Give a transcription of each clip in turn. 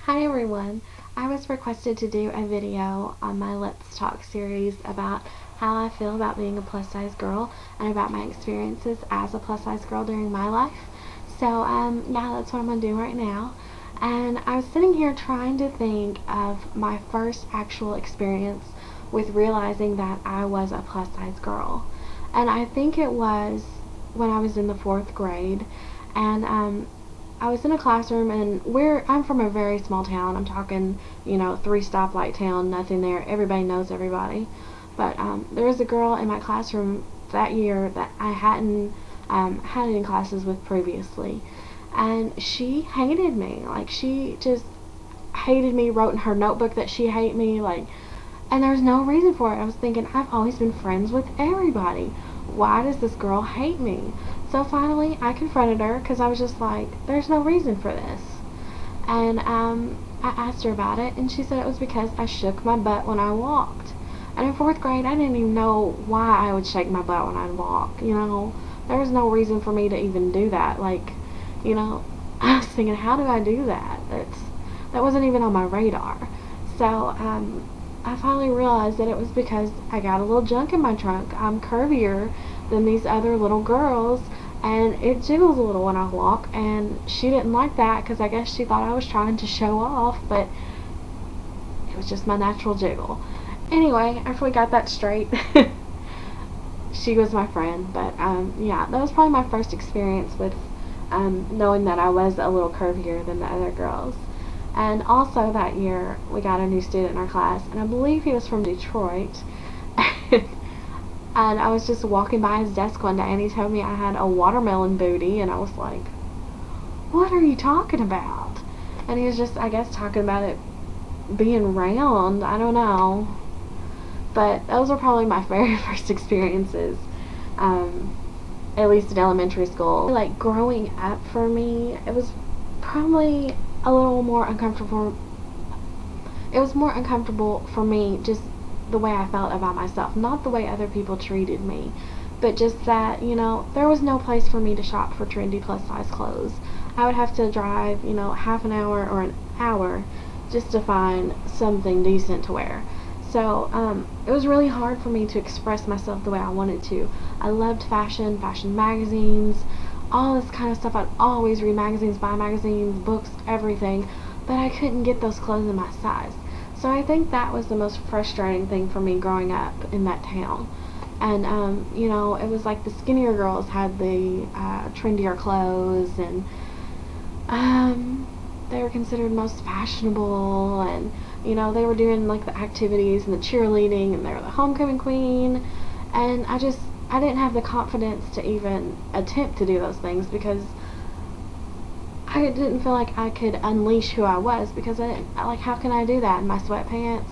Hi everyone, I was requested to do a video on my Let's Talk series about how I feel about being a plus size girl and about my experiences as a plus size girl during my life. So yeah, that's what I'm going to do right now. And I was sitting here trying to think of my first actual experience with realizing that I was a plus size girl. And I think it was when I was in the 4th grade, and I was in a classroom, and I'm from a very small town. I'm talking, 3 stoplight town, nothing there. Everybody knows everybody. But there was a girl in my classroom that year that I hadn't had any classes with previously. And she hated me. Like, she just hated me, wrote in her notebook that she hated me, and there was no reason for it. I was thinking, I've always been friends with everybody. Why does this girl hate me? So finally, I confronted her because I was just like, there's no reason for this. And I asked her about it, and she said it was because I shook my butt when I walked. And in 4th grade, I didn't even know why I would shake my butt when I'd walk. There was no reason for me to even do that. I was thinking, how do I do that? That wasn't even on my radar. So I finally realized that it was because I got a little junk in my trunk. I'm curvier than these other little girls, and it jiggles a little when I walk, and she didn't like that because I guess she thought I was trying to show off, but it was just my natural jiggle. Anyway, after we got that straight, she was my friend. But yeah, that was probably my first experience with knowing that I was a little curvier than the other girls. And also that year, we got a new student in our class, and I believe he was from Detroit. And I was just walking by his desk one day, and he told me I had a watermelon booty, and I was like, what are you talking about? And he was just, I guess, talking about it being round. I don't know. But those were probably my very first experiences, at least in elementary school. Like, growing up for me, it was probably a little more uncomfortable. It was more uncomfortable for me just the way I felt about myself, not the way other people treated me, but just that, there was no place for me to shop for trendy plus size clothes. I would have to drive, half an hour or an hour just to find something decent to wear. So it was really hard for me to express myself the way I wanted to. I loved fashion magazines, all this kind of stuff. I'd always read magazines, buy magazines, books, everything, but I couldn't get those clothes in my size. So I think that was the most frustrating thing for me growing up in that town. And it was like the skinnier girls had the trendier clothes, and they were considered most fashionable, and they were doing like the activities and the cheerleading, and they were the homecoming queen. And I didn't have the confidence to even attempt to do those things because I didn't feel like I could unleash who I was, because how can I do that in my sweatpants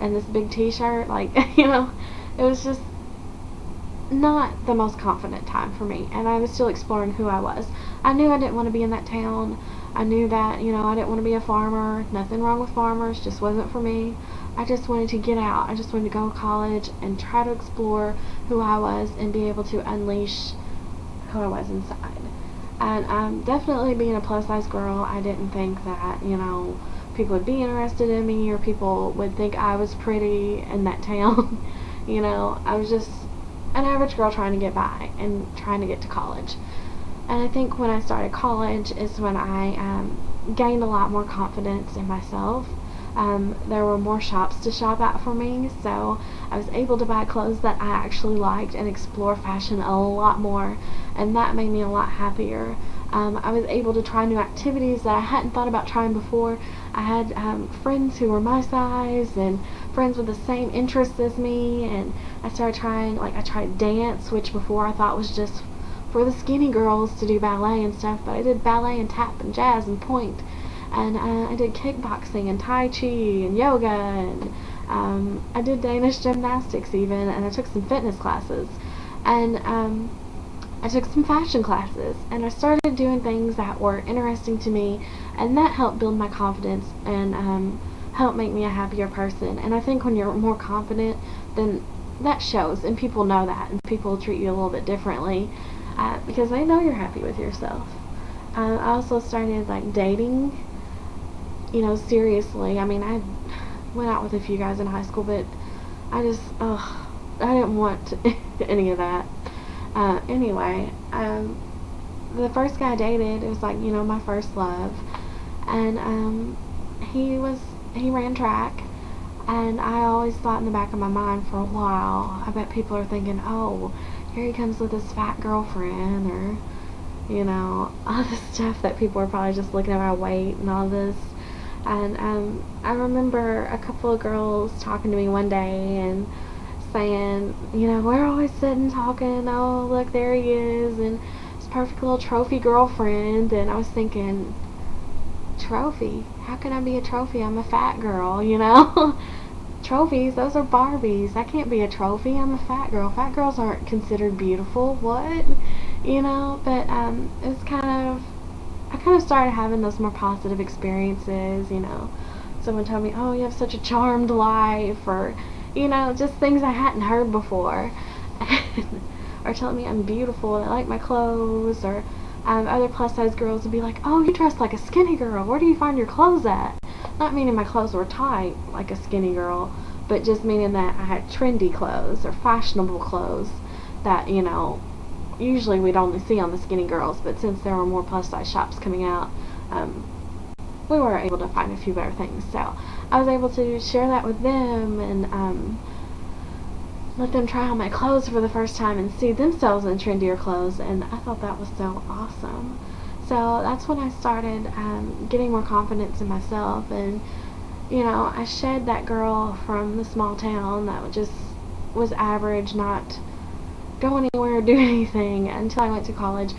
and this big t-shirt? It was just not the most confident time for me, and I was still exploring who I was. I knew I didn't want to be in that town. I knew that, I didn't want to be a farmer. Nothing wrong with farmers, just wasn't for me. I just wanted to get out. I just wanted to go to college and try to explore who I was and be able to unleash who I was inside. And definitely being a plus size girl, I didn't think that, people would be interested in me, or people would think I was pretty in that town. I was just an average girl trying to get by and trying to get to college. And I think when I started college is when I gained a lot more confidence in myself. There were more shops to shop at for me, so I was able to buy clothes that I actually liked and explore fashion a lot more, and that made me a lot happier. I was able to try new activities that I hadn't thought about trying before. I had friends who were my size and friends with the same interests as me, and I started trying, I tried dance, which before I thought was just for the skinny girls to do ballet and stuff, but I did ballet and tap and jazz and point. And I did kickboxing and tai chi and yoga, and I did Danish gymnastics even, and I took some fitness classes, and I took some fashion classes, and I started doing things that were interesting to me, and that helped build my confidence and helped make me a happier person. And I think when you're more confident, then that shows, and people know that, and people treat you a little bit differently because they know you're happy with yourself. I also started dating seriously. I mean, I went out with a few guys in high school, but I just, I didn't want any of that. Anyway, the first guy I dated, it was like, my first love. And, he ran track. And I always thought in the back of my mind for a while, I bet people are thinking, oh, here he comes with his fat girlfriend, or, all this stuff that people are probably just looking at my weight and all this. And I remember a couple of girls talking to me one day and saying, we're always sitting talking, oh, look, there he is, and his perfect little trophy girlfriend. And I was thinking, trophy? How can I be a trophy? I'm a fat girl, Trophies, those are Barbies. I can't be a trophy. I'm a fat girl. Fat girls aren't considered beautiful. What? But it's I kind of started having those more positive experiences, Someone told me, oh, you have such a charmed life, or, just things I hadn't heard before. Or telling me I'm beautiful and I like my clothes, or other plus size girls would be like, oh, you dress like a skinny girl. Where do you find your clothes at? Not meaning my clothes were tight like a skinny girl, but just meaning that I had trendy clothes or fashionable clothes that, usually we'd only see on the skinny girls, but since there were more plus size shops coming out, we were able to find a few better things. So I was able to share that with them and let them try on my clothes for the first time and see themselves in trendier clothes, and I thought that was so awesome. So that's when I started getting more confidence in myself, and I shed that girl from the small town that just was average, not go anywhere or do anything, until I went to college.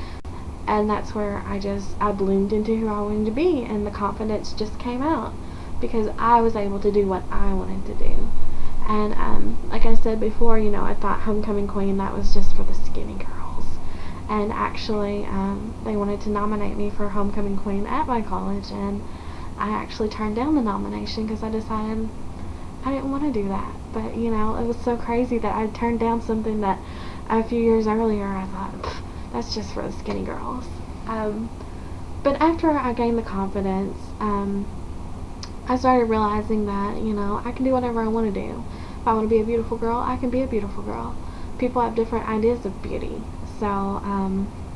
And that's where I bloomed into who I wanted to be, and the confidence just came out because I was able to do what I wanted to do. And like I said before, I thought homecoming queen, that was just for the skinny girls. And actually, they wanted to nominate me for homecoming queen at my college, and I actually turned down the nomination because I decided I didn't want to do that. But, it was so crazy that I turned down something that a few years earlier I thought, that's just for the skinny girls. But after I gained the confidence, I started realizing that, I can do whatever I want to do. If I want to be a beautiful girl, I can be a beautiful girl. People have different ideas of beauty. So,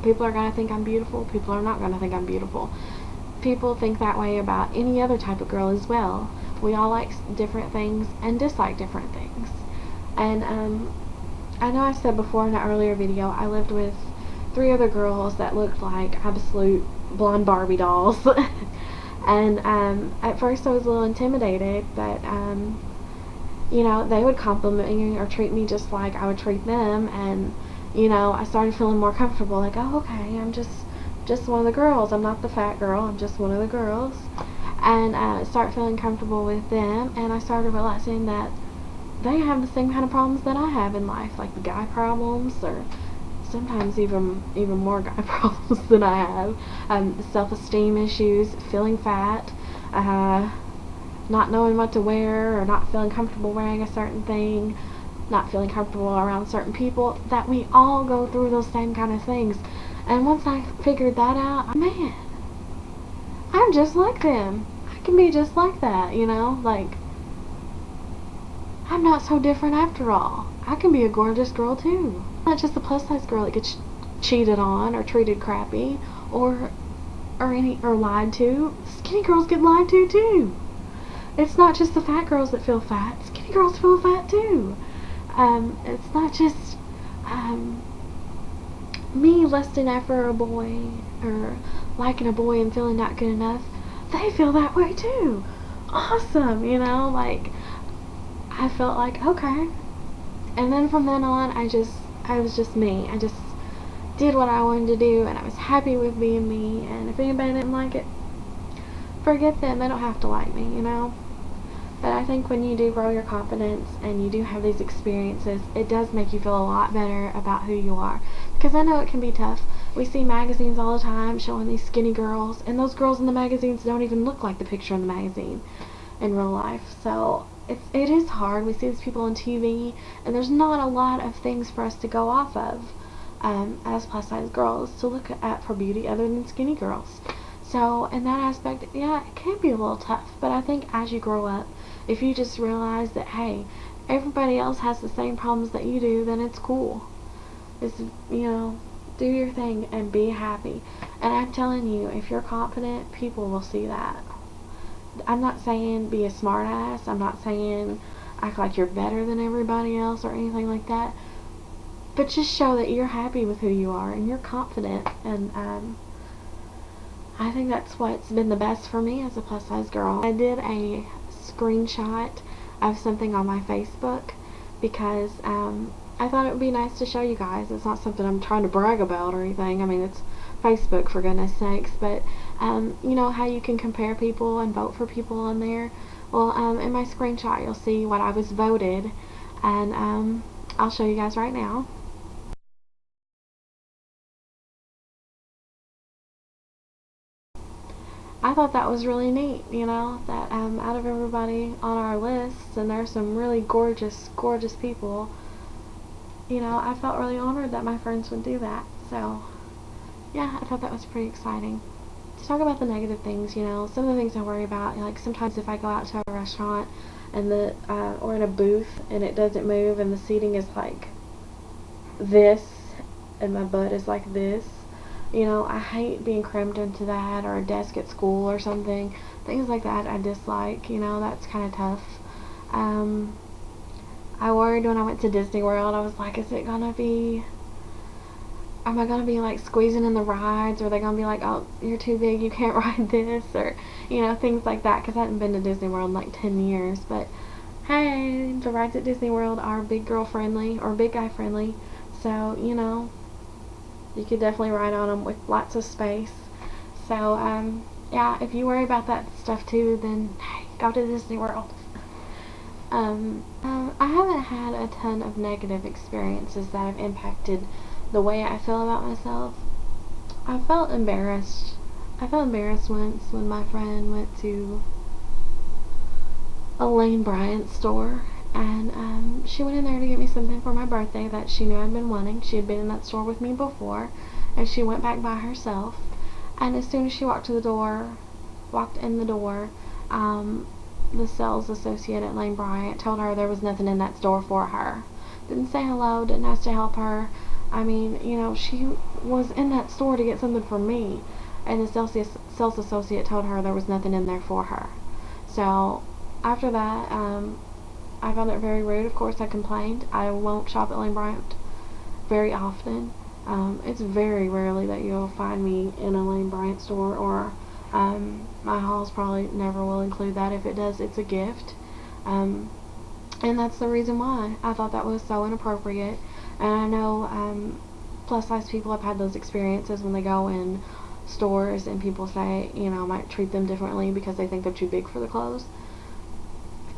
people are going to think I'm beautiful. People are not going to think I'm beautiful. People think that way about any other type of girl as well. We all like different things and dislike different things. And I know I said before in an earlier video, I lived with 3 other girls that looked like absolute blonde Barbie dolls. And at first I was a little intimidated, but they would compliment me or treat me just like I would treat them, and I started feeling more comfortable, like, oh, okay, I'm just one of the girls. I'm not the fat girl, I'm just one of the girls. And start feeling comfortable with them, and I started realizing that they have the same kind of problems that I have in life, like the guy problems, or sometimes even more guy problems than I have. Self-esteem issues, feeling fat, not knowing what to wear, or not feeling comfortable wearing a certain thing, not feeling comfortable around certain people, that we all go through those same kind of things. And once I figured that out, man, I'm just like them. I can be just like that, like, I'm not so different after all. I can be a gorgeous girl too. Not just the plus size girl that gets cheated on or treated crappy or lied to. Skinny girls get lied to too. It's not just the fat girls that feel fat. Skinny girls feel fat too. It's not just me lusting after a boy or liking a boy and feeling not good enough. They feel that way too. Awesome, like, I felt like, okay. And then from then on, I was just me. I just did what I wanted to do, and I was happy with being me. And if anybody didn't like it, forget them. They don't have to like me, But I think when you do grow your confidence and you do have these experiences, it does make you feel a lot better about who you are. Because I know it can be tough. We see magazines all the time showing these skinny girls, and those girls in the magazines don't even look like the picture in the magazine in real life. So it is hard. We see these people on TV, and there's not a lot of things for us to go off of as plus size girls to look at for beauty other than skinny girls. So in that aspect, yeah, it can be a little tough. But I think as you grow up, if you just realize that, hey, everybody else has the same problems that you do, then it's cool. It's, do your thing and be happy. And I'm telling you, if you're confident, people will see that. I'm not saying be a smart ass. I'm not saying act like you're better than everybody else or anything like that. But just show that you're happy with who you are and you're confident. And I think that's what's been the best for me as a plus size girl. I did a screenshot of something on my Facebook because I thought it would be nice to show you guys. It's not something I'm trying to brag about or anything. I mean, it's Facebook, for goodness sakes. But you know how you can compare people and vote for people on there? Well, in my screenshot you'll see what I was voted, and I'll show you guys right now. I thought that was really neat, that out of everybody on our list, and there's some really gorgeous, gorgeous people, I felt really honored that my friends would do that. So, yeah, I thought that was pretty exciting. To talk about the negative things, some of the things I worry about, like sometimes if I go out to a restaurant and or in a booth and it doesn't move and the seating is like this and my butt is like this, I hate being crammed into that, or a desk at school or something. Things like that I dislike, that's kind of tough. I worried when I went to Disney World. I was like, am I gonna be like squeezing in the rides, or are they gonna be like, oh, you're too big, you can't ride this, or things like that, because I hadn't been to Disney World in like 10 years. But hey, the rides at Disney World are big girl friendly or big guy friendly, so you could definitely ride on them with lots of space. So yeah, if you worry about that stuff too, then hey, go to Disney World. I haven't had a ton of negative experiences that have impacted the way I feel about myself. I felt embarrassed. I felt embarrassed once when my friend went to a Lane Bryant store, and she went in there to get me something for my birthday that she knew I'd been wanting. She had been in that store with me before, and she went back by herself. And as soon as she walked in the door, the sales associate at Lane Bryant told her there was nothing in that store for her. Didn't say hello, didn't ask to help her. I mean, she was in that store to get something for me, and the sales associate told her there was nothing in there for her. So after that, I found it very rude. Of course, I complained. I won't shop at Lane Bryant very often. It's very rarely that you'll find me in a Lane Bryant store, or my hauls probably never will include that. If it does, it's a gift. And that's the reason why I thought that was so inappropriate. And I know plus size people have had those experiences when they go in stores and people say, might treat them differently because they think they're too big for the clothes.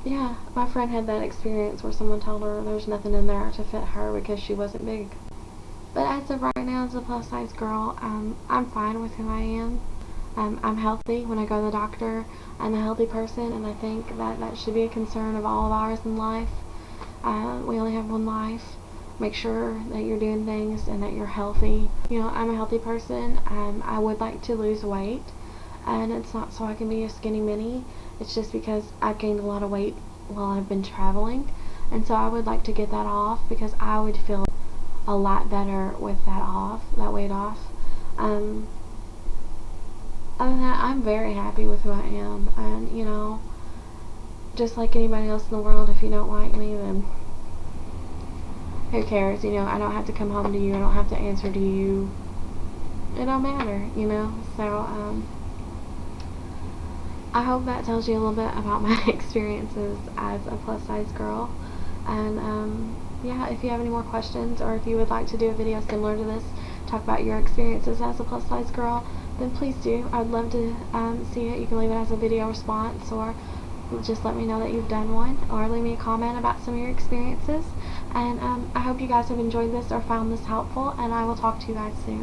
Yeah, my friend had that experience where someone told her there's nothing in there to fit her because she wasn't big. But as of right now, as a plus size girl, I'm fine with who I am. I'm healthy when I go to the doctor. I'm a healthy person, and I think that should be a concern of all of ours in life. We only have one life. Make sure that you're doing things and that you're healthy. I'm a healthy person. I would like to lose weight, and it's not so I can be a skinny mini. It's just because I've gained a lot of weight while I've been traveling, and so I would like to get that off because I would feel a lot better with that weight off. Other than that, I'm very happy with who I am, and just like anybody else in the world, if you don't like me, then who cares? I don't have to come home to you. I don't have to answer to you. It don't matter, So I hope that tells you a little bit about my experiences as a plus size girl. And yeah, if you have any more questions, or if you would like to do a video similar to this, talk about your experiences as a plus size girl, then please do. I'd love to see it. You can leave it as a video response, or just let me know that you've done one, or leave me a comment about some of your experiences. And I hope you guys have enjoyed this or found this helpful, and I will talk to you guys soon.